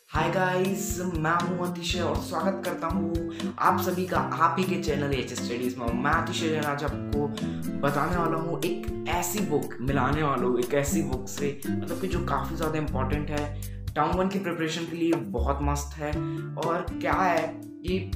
Hi guys, मैं हूं अतिशय और स्वागत करता हूं आप सभी का आप ही के चैनल एच स्टडीज में। मैं अतिशय आज आपको बताने वाला हूं एक ऐसी बुक, मिलाने वाला हूं एक ऐसी बुक से मतलब कि जो काफ़ी ज़्यादा इम्पोर्टेंट है, टर्म वन की प्रिपरेशन के लिए बहुत मस्त है। और क्या है कि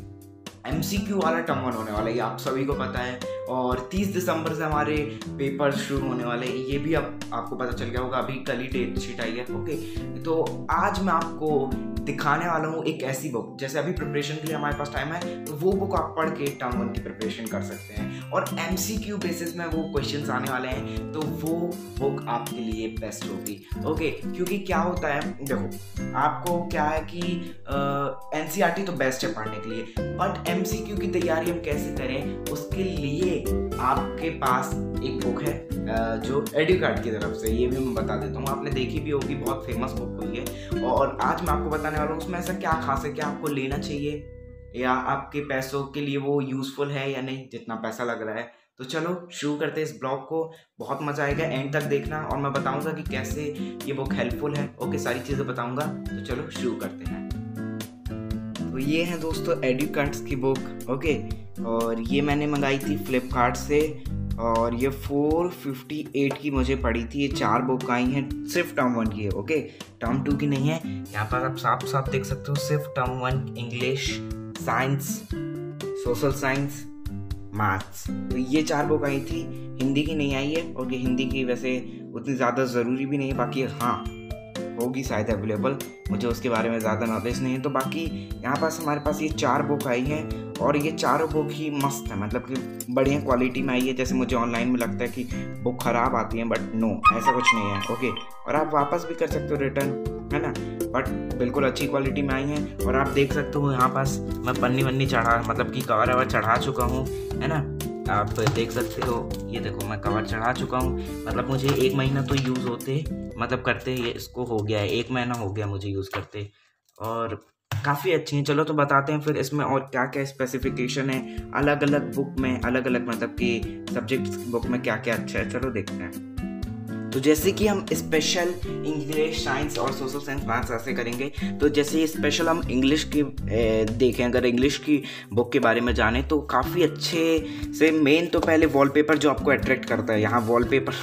MCQ वाला टर्म वन होने वाला है, ये आप सभी को पता है। और 30 दिसंबर से हमारे पेपर शुरू होने वाले हैं, ये भी अब आपको पता चल गया होगा, अभी कल ही डेट शीट आई है। ओके, तो आज मैं आपको दिखाने वाला हूँ एक ऐसी बुक, जैसे अभी प्रिपरेशन के लिए हमारे पास टाइम है तो वो बुक आप पढ़ के टर्म वन की प्रिपरेशन कर सकते हैं और MCQ बेसिस में वो क्वेश्चंस आने वाले हैं, तो वो बुक आपके लिए बेस्ट होगी। ओके, क्योंकि क्या होता है, देखो आपको क्या है कि NCERT तो बेस्ट है पढ़ने के लिए, बट MCQ की तैयारी हम कैसे करें उसके लिए आपके पास एक बुक है जो एडुकार्ड की तरफ से, ये भी मैं बता देता हूँ, आपने देखी भी होगी, बहुत फेमस बुक हुई है। और आज मैं आपको बताने वाला हूँ उसमें ऐसा क्या खास है, क्या आपको लेना चाहिए या आपके पैसों के लिए वो यूज़फुल है या नहीं, जितना पैसा लग रहा है। तो चलो शुरू करते हैं इस ब्लॉग को, बहुत मजा आएगा, एंड तक देखना और मैं बताऊंगा कि कैसे ये बुक हेल्पफुल है। ओके, सारी चीज़ें बताऊंगा, तो चलो शुरू करते हैं। तो ये है दोस्तों एडुकार्ड्स की बुक। ओके, और ये मैंने मंगाई थी फ्लिपकार्ट से और ये 458 की मुझे पड़ी थी। ये 4 बुक आई हैं, सिर्फ टर्म वन की है। ओके, टर्म टू की नहीं है। यहाँ पर आप साफ साफ देख सकते हो, सिर्फ term one, English, science, social science, maths, तो ये 4 बुक आई थी। हिंदी की नहीं आई है और ये हिंदी की वैसे उतनी ज़्यादा ज़रूरी भी नहीं है, बाकी हाँ होगी शायद अवेलेबल, मुझे उसके बारे में ज़्यादा नॉलेज नहीं है। तो बाकी यहाँ पास हमारे पास ये 4 बुक आई हैं और ये चारों बुक ही मस्त है, मतलब कि बढ़िया क्वालिटी में आई है। जैसे मुझे ऑनलाइन में लगता है कि बुक ख़राब आती है, बट नो, ऐसा कुछ नहीं है। ओके, और आप वापस भी कर सकते हो, रिटर्न, है ना, बट बिल्कुल अच्छी क्वालिटी में आई हैं। और आप देख सकते हो यहाँ पास मैं पन्नी वन्नी चढ़ा, मतलब कि कवर ववर चढ़ा चुका हूँ, है ना, आप देख सकते हो। ये देखो मैं कवर चढ़ा चुका हूँ, मतलब मुझे 1 महीना तो यूज़ होते, मतलब करते ये इसको हो गया है, 1 महीना हो गया मुझे यूज़ करते, और काफ़ी अच्छी हैं। चलो तो बताते हैं फिर इसमें और क्या क्या स्पेसिफिकेशन है, अलग अलग बुक में अलग अलग, मतलब कि सब्जेक्ट बुक में क्या क्या अच्छा है, चलो देखते हैं। तो जैसे कि हम स्पेशल इंग्लिश, साइंस और सोशल साइंस, मैथ्स ऐसे करेंगे, तो जैसे स्पेशल हम इंग्लिश की देखें, अगर इंग्लिश की बुक के बारे में जाने तो काफ़ी अच्छे से, मेन तो पहले वॉलपेपर जो आपको अट्रैक्ट करता है, यहाँ वॉलपेपर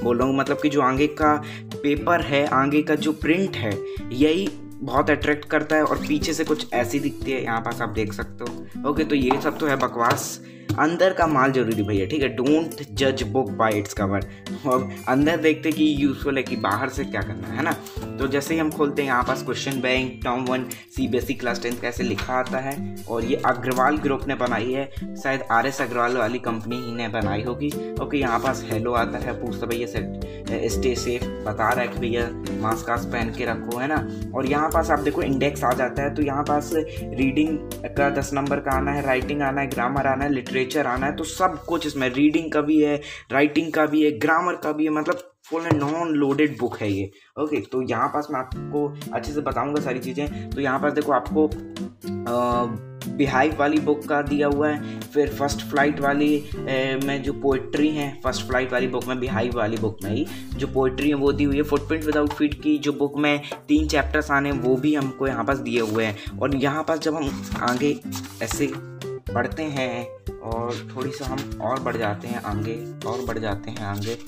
बोल रहा हूँ, मतलब कि जो आगे का पेपर है, आगे का जो प्रिंट है, यही बहुत अट्रैक्ट करता है और पीछे से कुछ ऐसी दिखती है, यहाँ पास आप देख सकते हो। ओके, तो ये सब तो है बकवास, अंदर का माल जरूरी भैया, ठीक है, डोंट जज बुक बाय इट्स कवर। और अंदर देखते कि यूजफुल है कि बाहर से क्या करना है ना। तो जैसे ही हम खोलते हैं, यहाँ पास question bank, term one, CBSE class 10 कैसे लिखा आता है, और ये अग्रवाल ग्रुप ने बनाई है, शायद RS अग्रवाल वाली कंपनी ही ने बनाई होगी। ओके, यहाँ पास हेलो आता है, पूछता भैया स्टे सेफ, बता रहा है कि भैया मास्क पहन के रखो, है ना। और यहाँ पास आप देखो इंडेक्स आ जाता है, तो यहाँ पास रीडिंग का 10 नंबर का आना है, राइटिंग आना है, ग्रामर आना है, लिटरेचर आना है, तो सब कुछ इसमें, रीडिंग का भी है, राइटिंग का भी है, ग्रामर का भी है, मतलब full and non loaded book है ये। ओके, तो यहाँ पास मैं आपको अच्छे से बताऊंगा सारी चीज़ें। तो यहाँ पास देखो आपको बिहाइव वाली बुक का दिया हुआ है, फिर फर्स्ट फ्लाइट वाली में जो पोइट्री है, फर्स्ट फ्लाइट वाली बुक में, बिहाइव वाली बुक में ही जो पोइट्री है वो दी हुई है। फुटप्रिंट विदाउट फीट की जो बुक में 3 चैप्टर्स आने, वो भी हमको यहाँ पास दिए हुए हैं। और यहाँ पास जब हम आगे ऐसे बढ़ते हैं और थोड़ी सा हम और बढ़ जाते हैं आगे, और बढ़ जाते हैं आगे,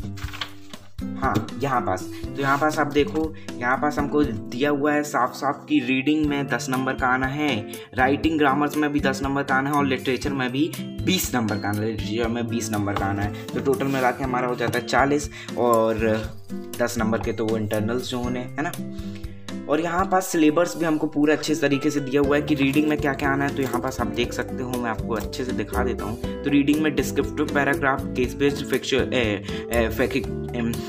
हाँ यहाँ पास, तो यहाँ पास आप देखो, यहाँ पास हमको दिया हुआ है साफ साफ कि रीडिंग में 10 नंबर का आना है, राइटिंग ग्रामर्स में भी 10 नंबर का आना है, और लिटरेचर में भी 20 नंबर का आना है, लिटरेचर में 20 नंबर का आना है। तो टोटल मिला के हमारा हो जाता है 40, और 10 नंबर के तो वो इंटरनल्स जो होने, है ना। और यहाँ पास सिलेबस भी हमको पूरा अच्छे तरीके से दिया हुआ है कि रीडिंग में क्या क्या आना है। तो यहाँ पास आप देख सकते हो, मैं आपको अच्छे से दिखा देता हूँ। तो रीडिंग में descriptive paragraph, case based factual,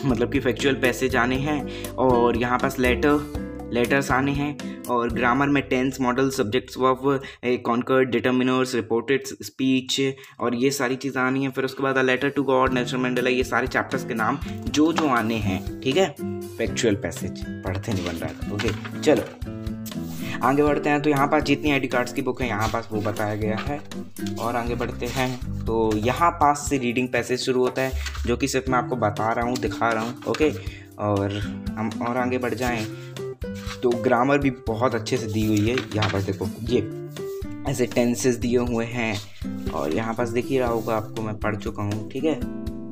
मतलब कि फैक्चुअल पैसेज आने हैं, और यहाँ पास लेटर्स आने हैं, और ग्रामर में tense, modal, subjects verb, concord, determiners, reported speech, और ये सारी चीज़ें आनी हैं। फिर उसके बाद letter to God, Nelson Mandela, ये सारे चैप्टर्स के नाम जो जो आने हैं, ठीक है। फैक्चुअल पैसेज पढ़ते नहीं बन रहा था। ओके, चलो आगे बढ़ते हैं। तो यहाँ पास जितनी ID कार्ड्स की बुक है यहाँ पास वो बताया गया है, और आगे बढ़ते हैं। तो यहाँ पास से रीडिंग पैसेज शुरू होता है, जो कि सिर्फ मैं आपको बता रहा हूँ, दिखा रहा हूँ। ओके, और हम और आगे बढ़ जाएं तो ग्रामर भी बहुत अच्छे से दी हुई है। यहाँ पर देखो ये ऐसे टेंसेस दिए हुए हैं, और यहाँ पास दिख ही रहा होगा आपको, मैं पढ़ चुका हूँ, ठीक है।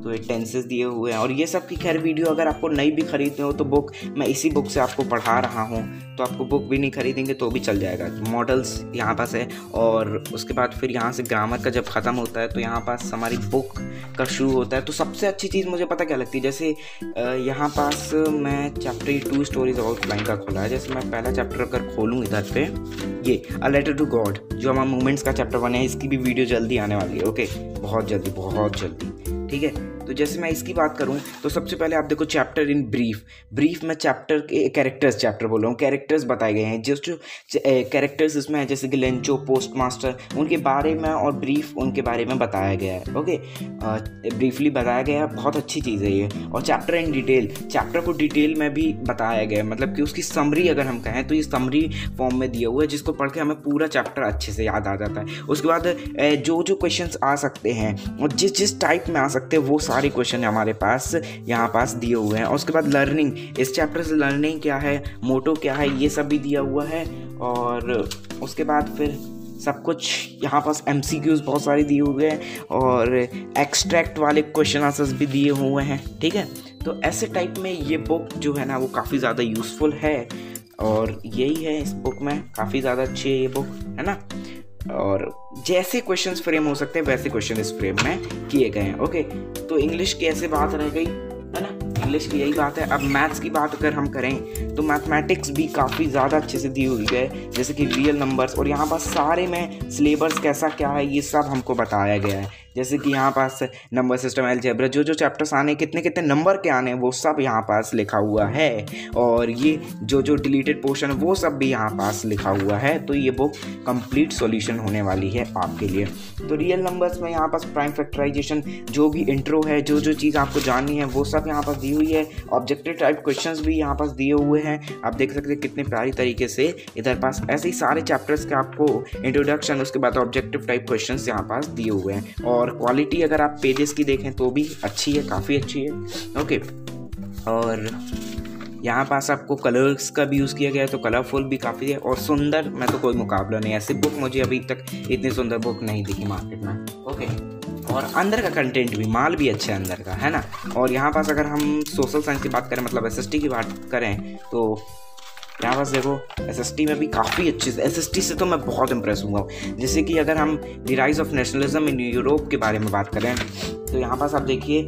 तो ये टेंसेस दिए हुए हैं, और ये सब की खैर वीडियो अगर आपको नहीं भी खरीदने हो तो बुक मैं इसी बुक से आपको पढ़ा रहा हूँ, तो आपको बुक भी नहीं खरीदेंगे तो भी चल जाएगा। मॉडल्स यहाँ पास है, और उसके बाद फिर यहाँ से ग्रामर का जब ख़त्म होता है तो यहाँ पास हमारी बुक का शुरू होता है। तो सबसे अच्छी चीज़ मुझे पता क्या लगती है, जैसे यहाँ पास मैं चैप्टर 2 स्टोरीज अबाउट फ्लाइंग का खोला है। जैसे मैं पहला चैप्टर अगर खोलूँ इधर पे, ये अ लेटर टू गॉड जो हमारा मूवमेंट्स का चैप्टर 1 है, इसकी भी वीडियो जल्दी आने वाली है। ओके, बहुत जल्दी, ठीक है। तो जैसे मैं इसकी बात करूं तो सबसे पहले आप देखो चैप्टर इन ब्रीफ में चैप्टर के कैरेक्टर्स, चैप्टर बोल रहा हूँ, कैरेक्टर्स बताए गए हैं। जो कैरेक्टर्स इसमें है, जैसे कि लेंचो, पोस्टमास्टर, उनके बारे में और ब्रीफ उनके बारे में बताया गया है। ओके, ब्रीफली बताया गया है, बहुत अच्छी चीज़ है ये। और चैप्टर इन डिटेल, चैप्टर को डिटेल में भी बताया गया है, मतलब कि उसकी समरी अगर हम कहें तो ये समरी फॉर्म में दिया हुआ है, जिसको पढ़ के हमें पूरा चैप्टर अच्छे से याद आ जाता है। उसके बाद जो क्वेश्चंस आ सकते हैं और जिस टाइप में आ सकते हैं वो सारे क्वेश्चन हमारे पास यहाँ पास दिए हुए हैं। और उसके बाद लर्निंग, इस चैप्टर से लर्निंग क्या है, मोटो क्या है, ये सब भी दिया हुआ है। और उसके बाद फिर सब कुछ यहाँ पास MCQs बहुत सारे दिए हुए हैं, और एक्सट्रैक्ट वाले क्वेश्चन आंसर्स भी दिए हुए हैं, ठीक है। तो ऐसे टाइप में ये बुक जो है ना वो काफ़ी ज़्यादा यूज़फुल है, और यही है इस बुक में, काफ़ी ज़्यादा अच्छी है ये बुक, है ना। और जैसे क्वेश्चंस फ्रेम हो सकते हैं वैसे क्वेश्चन इस फ्रेम में किए गए हैं। ओके, तो इंग्लिश की ऐसे बात रह गई, है ना, इंग्लिश की यही बात है। अब मैथ्स की बात अगर हम करें तो मैथमेटिक्स भी काफ़ी ज़्यादा अच्छे से दी हुई है, जैसे कि रियल नंबर्स, और यहाँ पास सारे में सिलेबस कैसा क्या है ये सब हमको बताया गया है। जैसे कि यहाँ पास नंबर सिस्टम, अलजेब्रा, जो चैप्टर्स आने, कितने कितने नंबर के आने, वो सब यहाँ पास लिखा हुआ है। और ये जो डिलीटेड पोर्शन है वो सब भी यहाँ पास लिखा हुआ है। तो ये बुक कंप्लीट सॉल्यूशन होने वाली है आपके लिए। तो रियल नंबर्स में यहाँ पास प्राइम फैक्टराइजेशन, जो भी इंट्रो है, जो चीज़ आपको जाननी है वो सब यहाँ पास दी हुई है। ऑब्जेक्टिव टाइप क्वेश्चंस भी यहाँ पास दिए हुए हैं, आप देख सकते हैं कितने प्यारी तरीके से इधर पास ऐसे ही सारे चैप्टर्स के आपको इंट्रोडक्शन, उसके बाद ऑब्जेक्टिव टाइप क्वेश्चंस यहाँ पास दिए हुए हैं। और क्वालिटी अगर आप पेजेस की देखें तो भी अच्छी है, काफ़ी अच्छी है। ओके, और यहाँ पास आपको कलर्स का भी यूज़ किया गया है, तो कलरफुल भी काफ़ी है और सुंदर में तो कोई मुकाबला नहीं। ऐसी बुक मुझे अभी तक इतनी सुंदर बुक नहीं दिखी मार्केट में। ओके, और अंदर का कंटेंट भी, माल भी अच्छा है अंदर का, है ना। और यहाँ पास अगर हम सोशल साइंस की बात करें, मतलब SST की बात करें, तो यहाँ पास देखो SST में भी काफ़ी अच्छे से, SST से तो मैं बहुत इंप्रेस हुआ हूँ। जैसे कि अगर हम the rise of nationalism in Europe के बारे में बात करें तो यहाँ पास आप देखिए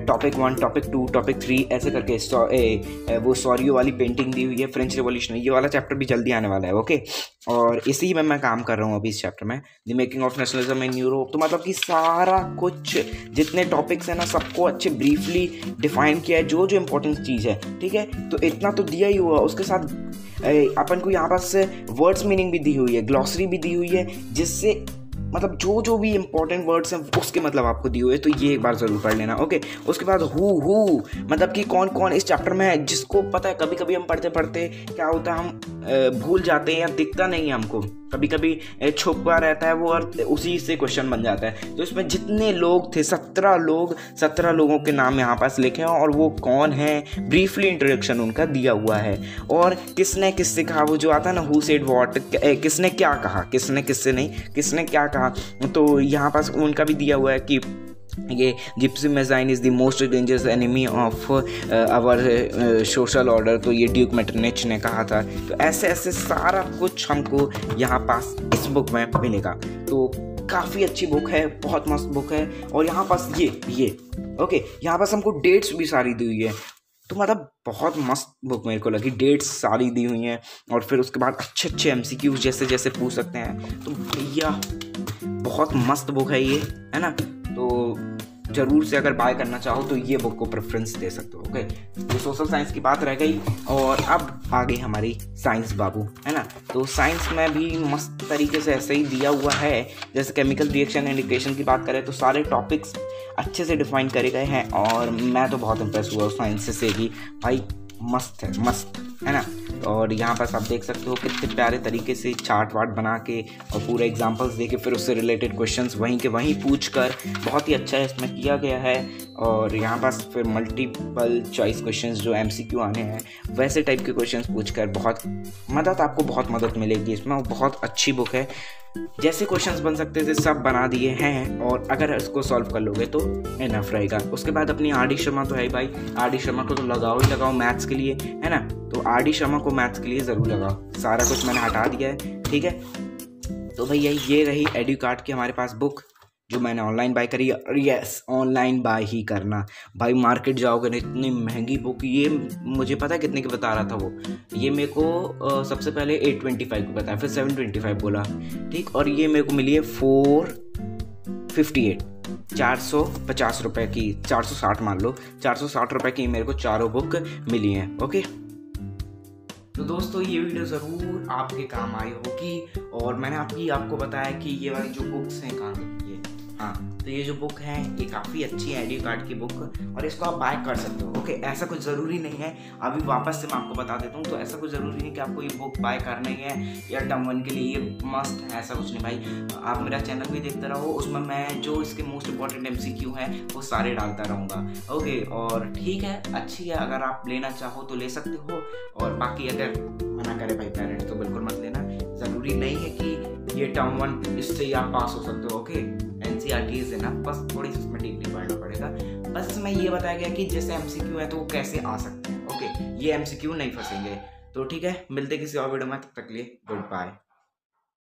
टॉपिक 1, टॉपिक 2, टॉपिक 3 ऐसे करके वो सॉरियो वाली पेंटिंग दी हुई है, फ्रेंच रिवॉल्यूशन, ये वाला चैप्टर भी जल्दी आने वाला है। ओके, और इसी में मैं काम कर रहा हूँ अभी इस चैप्टर में, the making of nationalism in Europe. तो मतलब कि सारा कुछ जितने टॉपिक्स हैं ना सबको अच्छे ब्रीफली डिफाइन किया है, जो इंपॉर्टेंट चीज़ है, ठीक है। तो इतना तो दिया ही हुआ, उसके साथ अपन को यहाँ पास वर्ड्स मीनिंग भी दी हुई है, ग्लॉसरी भी दी हुई है, जिससे मतलब जो भी इंपॉर्टेंट वर्ड्स हैं उसके मतलब आपको दिए हुए, तो ये एक बार ज़रूर पढ़ लेना। ओके, उसके बाद हु मतलब कि कौन कौन इस चैप्टर में है, जिसको पता है कभी कभी हम पढ़ते पढ़ते क्या होता है, हम भूल जाते हैं या दिखता नहीं है हमको, कभी कभी छुपा रहता है वो और उसी से क्वेश्चन बन जाता है। तो इसमें जितने लोग थे 17 लोगों के नाम यहाँ पास लिखे हैं, और वो कौन है, ब्रीफली इंट्रोडक्शन उनका दिया हुआ है, और किसने किससे कहा, वो जो आता है ना हु सेड व्हाट, किसने क्या कहा, किसने किससे नहीं, किसने क्या कहा, तो यहाँ पास उनका भी दिया हुआ है कि ये जिप्सी मेजाइन is the most dangerous enemy of our social order, तो ये ड्यूक मेटरनिच ने कहा था। तो ऐसे ऐसे सारा कुछ हमको यहाँ पास इस बुक में मिलेगा। तो काफ़ी अच्छी बुक है, बहुत मस्त बुक है। और यहाँ पास ये ओके, यहाँ पास हमको डेट्स भी सारी दी हुई है, तो मतलब बहुत मस्त बुक मेरे को लगी, डेट्स सारी दी हुई हैं। और फिर उसके बाद अच्छे MCQs जैसे पूछ सकते हैं, तो भैया बहुत मस्त बुक है ये, है ना। तो ज़रूर से अगर बाय करना चाहो तो ये बुक को प्रेफरेंस दे सकते हो। ओके, तो सोशल साइंस की बात रह गई, और अब आ गई हमारी साइंस बाबू, है ना। तो साइंस में भी मस्त तरीके से ऐसे ही दिया हुआ है, जैसे केमिकल रिएक्शन एंड इक्वेशन की बात करें तो सारे टॉपिक्स अच्छे से डिफाइन करे गए हैं, और मैं तो बहुत इंप्रेस हुआ उस साइंस से कि भाई मस्त है, है ना। और यहाँ पास आप देख सकते हो कितने प्यारे तरीके से चार्ट वार्ट बना के और पूरे एग्जांपल्स दे के फिर उससे रिलेटेड क्वेश्चंस वहीं के वहीं पूछ कर बहुत ही अच्छा इसमें किया गया है। और यहाँ पास फिर मल्टीपल चॉइस क्वेश्चंस जो MCQ आने हैं वैसे टाइप के क्वेश्चंस पूछ कर बहुत आपको बहुत मदद मिलेगी इसमें। और बहुत अच्छी बुक है, जैसे क्वेश्चंस बन सकते थे सब बना दिए हैं और अगर इसको सॉल्व कर लोगे तो इनफ रहेगा। उसके बाद अपनी RD शर्मा तो है ही भाई, RD शर्मा को तो लगाओ ही लगाओ मैथ्स के लिए, है ना। तो RD शर्मा को मैथ्स के लिए ज़रूर लगाओ, सारा कुछ मैंने हटा दिया है, ठीक है। तो भैया ये रही एडुकार्ट की हमारे पास बुक जो मैंने ऑनलाइन बाय करी। और यस, ऑनलाइन बाय ही करना भाई, मार्केट जाओगे ना इतनी महंगी बुक, ये मुझे पता है कितने की बता रहा था वो, ये मेरे को सबसे पहले 825 को बताया, फिर 725 बोला, ठीक। और ये मेरे को मिली है 458, 450 रुपये की, 460 मान लो, 460 रुपये की मेरे को चारों बुक मिली हैं, ओके। तो दोस्तों ये वीडियो ज़रूर आपके काम आई होगी और मैंने आपको बताया कि ये वाली जो बुक्स हैं कहाँ से, हाँ, तो ये जो बुक है ये काफ़ी अच्छी है एडुकार्ट की बुक और इसको आप बाय कर सकते हो, ओके। ऐसा कुछ ज़रूरी नहीं है, अभी वापस से मैं आपको बता देता हूँ, तो ऐसा कुछ ज़रूरी नहीं कि आपको ये बुक बाय करनी है या टर्म 1 के लिए ये मस्ट है, ऐसा कुछ नहीं भाई। आप मेरा चैनल भी देखते रहो, उसमें मैं जो इसके मोस्ट इंपॉर्टेंट MCQ हैं वो सारे डालता रहूँगा, ओके। और ठीक है, अच्छी है, अगर आप लेना चाहो तो ले सकते हो। और बाकी अगर मना करे भाई पेरेंट्स तो बिल्कुल मत लेना, ज़रूरी नहीं है कि ये टर्म 1 इससे ही आप पास हो सकते हो, ओके। NCERT इज इनफ, बस थोड़ी सी उसमें डीपली पढ़ना पड़ेगा। बस इसमें ये बताया गया कि जैसे MCQ है तो वो कैसे आ सकते हैं, ओके। ये MCQ नहीं फंसेंगे, तो ठीक है, मिलते किसी और वीडियो में, तब तक के लिए गुड बाय।